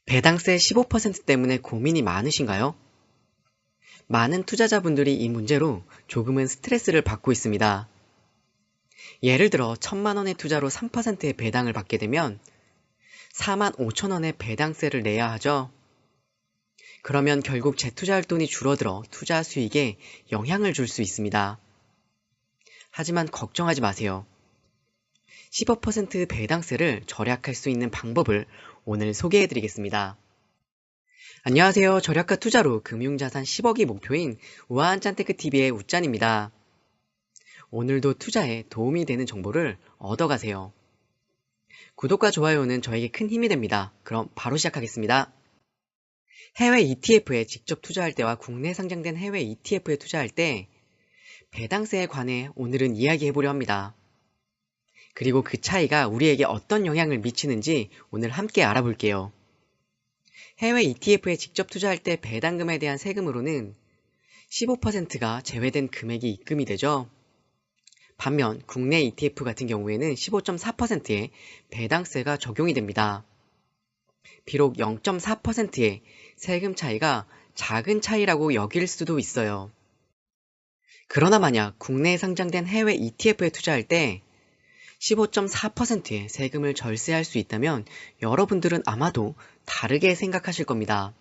배당세 15% 때문에 고민이 많으신가요? 많은 투자자분들이 이 문제로 조금은 스트레스를 받고 있습니다. 예를 들어 1,000만 원의 투자로 3%의 배당을 받게 되면 4만 5천 원의 배당세를 내야 하죠. 그러면 결국 재투자할 돈이 줄어들어 투자 수익에 영향을 줄 수 있습니다. 하지만 걱정하지 마세요. 15% 배당세를 절약할 수 있는 방법을 오늘 소개해 드리겠습니다. 안녕하세요. 절약가 투자로 금융자산 10억이 목표인 우아한 짠테크TV의 웃짠입니다. 오늘도 투자에 도움이 되는 정보를 얻어가세요. 구독과 좋아요는 저에게 큰 힘이 됩니다. 그럼 바로 시작하겠습니다. 해외 ETF에 직접 투자할 때와 국내 상장된 해외 ETF에 투자할 때 배당세에 관해 오늘은 이야기해보려 합니다. 그리고 그 차이가 우리에게 어떤 영향을 미치는지 오늘 함께 알아볼게요. 해외 ETF에 직접 투자할 때 배당금에 대한 세금으로는 15%가 제외된 금액이 입금이 되죠. 반면 국내 ETF 같은 경우에는 15.4%의 배당세가 적용이 됩니다. 비록 0.4%의 세금 차이가 작은 차이라고 여길 수도 있어요. 그러나 만약 국내에 상장된 해외 ETF에 투자할 때 15.4%의 세금을 절세할 수 있다면 여러분들은 아마도 다르게 생각하실 겁니다.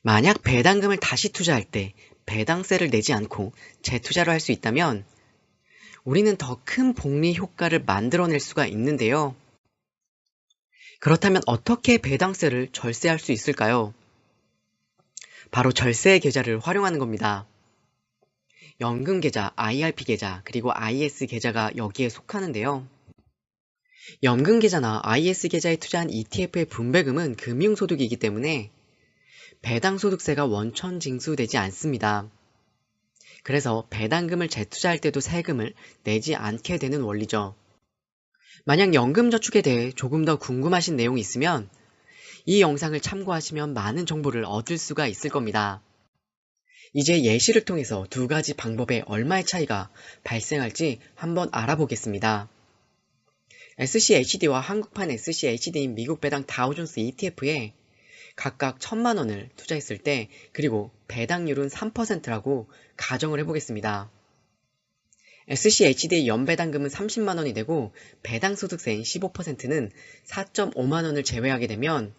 만약 배당금을 다시 투자할 때 배당세를 내지 않고 재투자를 할 수 있다면 우리는 더 큰 복리 효과를 만들어낼 수가 있는데요. 그렇다면 어떻게 배당세를 절세할 수 있을까요? 바로 절세 계좌를 활용하는 겁니다. 연금계좌, IRP 계좌, 그리고 IS 계좌가 여기에 속하는데요. 연금계좌나 IS 계좌에 투자한 ETF의 분배금은 금융소득이기 때문에 배당소득세가 원천 징수되지 않습니다. 그래서 배당금을 재투자할 때도 세금을 내지 않게 되는 원리죠. 만약 연금저축에 대해 조금 더 궁금하신 내용이 있으면 이 영상을 참고하시면 많은 정보를 얻을 수가 있을 겁니다. 이제 예시를 통해서 두 가지 방법에 얼마의 차이가 발생할지 한번 알아보겠습니다. SCHD와 한국판 SCHD인 미국 배당 다우존스 ETF에 각각 1,000만 원을 투자했을 때 그리고 배당률은 3%라고 가정을 해보겠습니다. SCHD의 연배당금은 30만 원이 되고 배당소득세인 15%는 4.5만 원을 제외하게 되면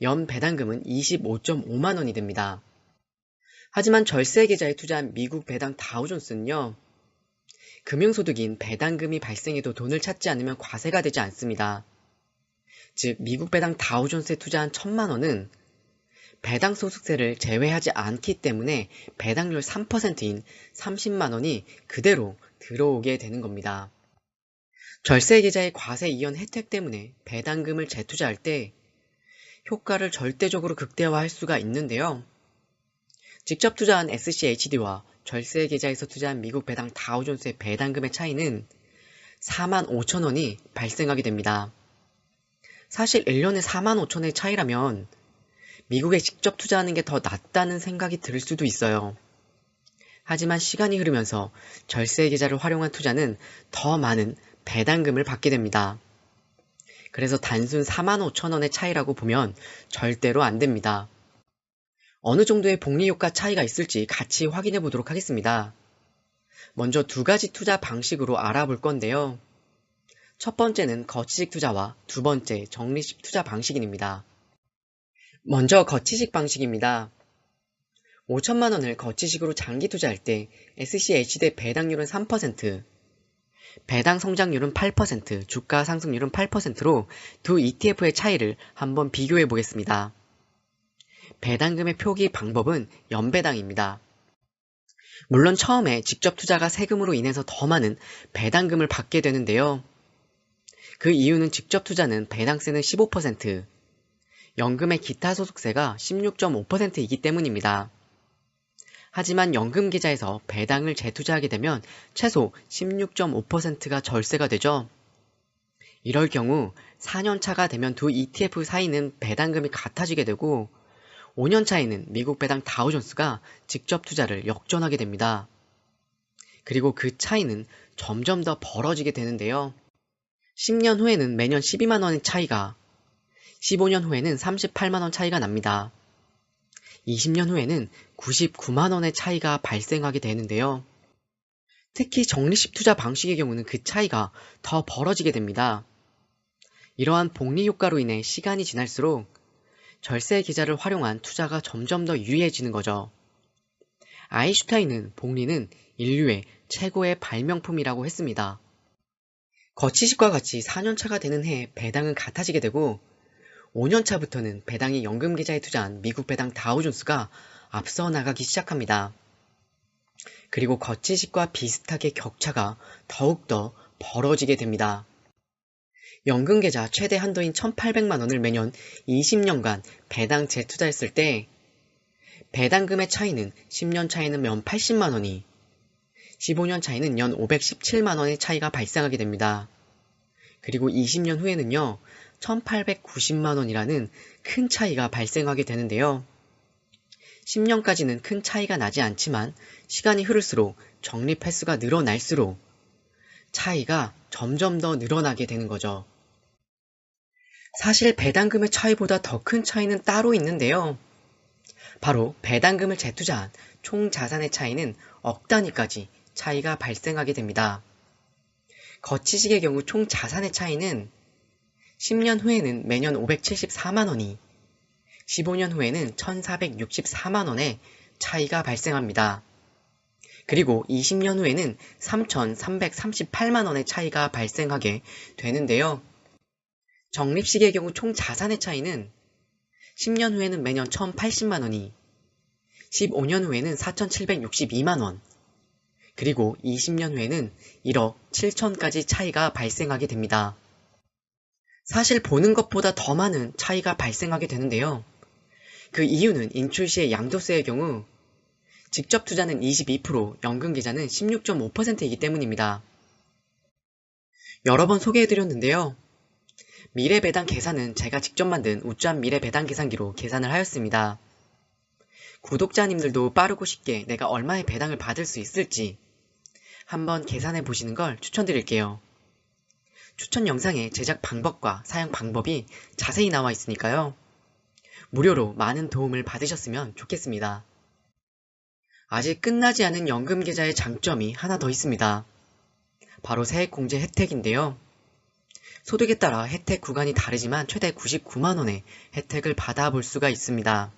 연배당금은 25.5만 원이 됩니다. 하지만 절세계좌에 투자한 미국 배당 다우존스는요. 금융소득인 배당금이 발생해도 돈을 찾지 않으면 과세가 되지 않습니다. 즉 미국 배당 다우존스에 투자한 1,000만 원은 배당소득세를 제외하지 않기 때문에 배당률 3%인 30만 원이 그대로 들어오게 되는 겁니다. 절세계좌의 과세 이연 혜택 때문에 배당금을 재투자할 때 효과를 절대적으로 극대화할 수가 있는데요. 직접 투자한 SCHD와 절세계좌에서 투자한 미국 배당 다우존스의 배당금의 차이는 4만 5천 원이 발생하게 됩니다. 사실 1년에 4만 5천의 차이라면 미국에 직접 투자하는 게 더 낫다는 생각이 들 수도 있어요. 하지만 시간이 흐르면서 절세계좌를 활용한 투자는 더 많은 배당금을 받게 됩니다. 그래서 단순 4만 5천 원의 차이라고 보면 절대로 안 됩니다. 어느 정도의 복리효과 차이가 있을지 같이 확인해 보도록 하겠습니다. 먼저 두 가지 투자 방식으로 알아볼 건데요. 첫 번째는 거치식 투자와 두 번째 적립식 투자 방식입니다. 먼저 거치식 방식입니다. 5천만 원을 거치식으로 장기 투자할 때 SCHD 배당률은 3%, 배당 성장률은 8%, 주가 상승률은 8%로 두 ETF의 차이를 한번 비교해 보겠습니다. 배당금의 표기 방법은 연배당입니다. 물론 처음에 직접 투자가 세금으로 인해서 더 많은 배당금을 받게 되는데요. 그 이유는 직접 투자는 배당세는 15%, 연금의 기타 소득세가 16.5%이기 때문입니다. 하지만 연금계좌에서 배당을 재투자하게 되면 최소 16.5%가 절세가 되죠. 이럴 경우 4년 차가 되면 두 ETF 사이는 배당금이 같아지게 되고 5년 차에는 미국 배당 다우존스가 직접 투자를 역전하게 됩니다. 그리고 그 차이는 점점 더 벌어지게 되는데요. 10년 후에는 매년 12만 원의 차이가 15년 후에는 38만원 차이가 납니다. 20년 후에는 99만원의 차이가 발생하게 되는데요. 특히 적립식 투자 방식의 경우는 그 차이가 더 벌어지게 됩니다. 이러한 복리 효과로 인해 시간이 지날수록 절세 계좌를 활용한 투자가 점점 더 유리해지는 거죠. 아인슈타인은 복리는 인류의 최고의 발명품이라고 했습니다. 거치식과 같이 4년차가 되는 해에 배당은 같아지게 되고 5년차부터는 배당이 연금계좌에 투자한 미국 배당 다우존스가 앞서 나가기 시작합니다. 그리고 거치식과 비슷하게 격차가 더욱더 벌어지게 됩니다. 연금계좌 최대 한도인 1,800만원을 매년 20년간 배당 재투자했을 때 배당금의 차이는 10년 차에는 연 80만원이, 15년 차에는 연 517만원의 차이가 발생하게 됩니다. 그리고 20년 후에는요, 1,890만원이라는 큰 차이가 발생하게 되는데요. 10년까지는 큰 차이가 나지 않지만 시간이 흐를수록 적립 횟수가 늘어날수록 차이가 점점 더 늘어나게 되는 거죠. 사실 배당금의 차이보다 더 큰 차이는 따로 있는데요. 바로 배당금을 재투자한 총 자산의 차이는 억 단위까지 차이가 발생하게 됩니다. 거치식의 경우 총 자산의 차이는 10년 후에는 매년 574만원이, 15년 후에는 1464만원의 차이가 발생합니다. 그리고 20년 후에는 3338만원의 차이가 발생하게 되는데요. 적립식의 경우 총 자산의 차이는 10년 후에는 매년 1080만원이, 15년 후에는 4762만원, 그리고 20년 후에는 1억 7천까지 차이가 발생하게 됩니다. 사실 보는 것보다 더 많은 차이가 발생하게 되는데요. 그 이유는 인출 시의 양도세의 경우 직접 투자는 22%, 연금계좌는 16.5%이기 때문입니다. 여러 번 소개해드렸는데요. 미래배당 계산은 제가 직접 만든 우짜한 미래배당 계산기로 계산을 하였습니다. 구독자님들도 빠르고 쉽게 내가 얼마의 배당을 받을 수 있을지 한번 계산해 보시는 걸 추천드릴게요. 추천 영상에 제작 방법과 사용 방법이 자세히 나와 있으니까요. 무료로 많은 도움을 받으셨으면 좋겠습니다. 아직 끝나지 않은 연금계좌의 장점이 하나 더 있습니다. 바로 세액공제 혜택인데요. 소득에 따라 혜택 구간이 다르지만 최대 99만원의 혜택을 받아볼 수가 있습니다.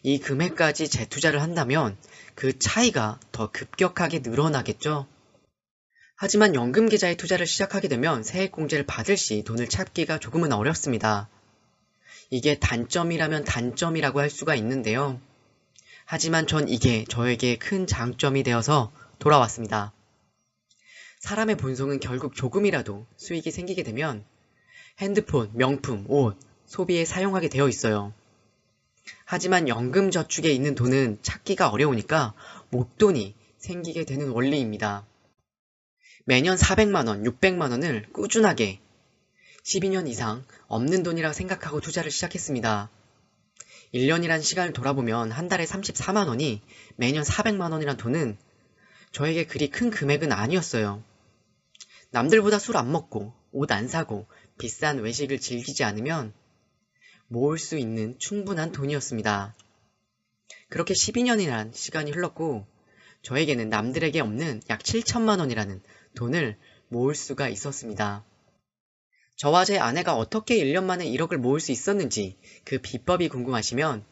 이 금액까지 재투자를 한다면 그 차이가 더 급격하게 늘어나겠죠. 하지만 연금계좌에 투자를 시작하게 되면 세액공제를 받을 시 돈을 찾기가 조금은 어렵습니다. 이게 단점이라면 단점이라고 할 수가 있는데요. 하지만 전 이게 저에게 큰 장점이 되어서 돌아왔습니다. 사람의 본성은 결국 조금이라도 수익이 생기게 되면 핸드폰, 명품, 옷, 소비에 사용하게 되어 있어요. 하지만 연금저축에 있는 돈은 찾기가 어려우니까 목돈이 생기게 되는 원리입니다. 매년 400만원, 600만원을 꾸준하게 12년 이상 없는 돈이라 생각하고 투자를 시작했습니다. 1년이란 시간을 돌아보면 한 달에 34만원이 매년 400만원이란 돈은 저에게 그리 큰 금액은 아니었어요. 남들보다 술 안 먹고 옷 안 사고 비싼 외식을 즐기지 않으면 모을 수 있는 충분한 돈이었습니다. 그렇게 12년이란 시간이 흘렀고 저에게는 남들에게 없는 약 7천만원이라는 돈을 모을 수가 있었습니다. 저와 제 아내가 어떻게 1년 만에 1억을 모을 수 있었는지 그 비법이 궁금하시면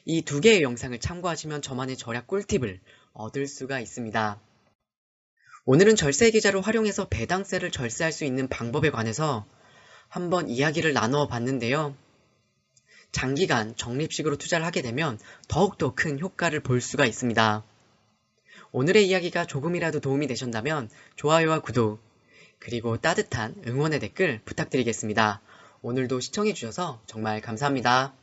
이 두 개의 영상을 참고하시면 저만의 절약 꿀팁을 얻을 수가 있습니다. 오늘은 절세계좌를 활용해서 배당세를 절세할 수 있는 방법에 관해서 한번 이야기를 나누어 봤는데요. 장기간 적립식으로 투자를 하게 되면 더욱더 큰 효과를 볼 수가 있습니다. 오늘의 이야기가 조금이라도 도움이 되셨다면 좋아요와 구독, 그리고 따뜻한 응원의 댓글 부탁드리겠습니다. 오늘도 시청해주셔서 정말 감사합니다.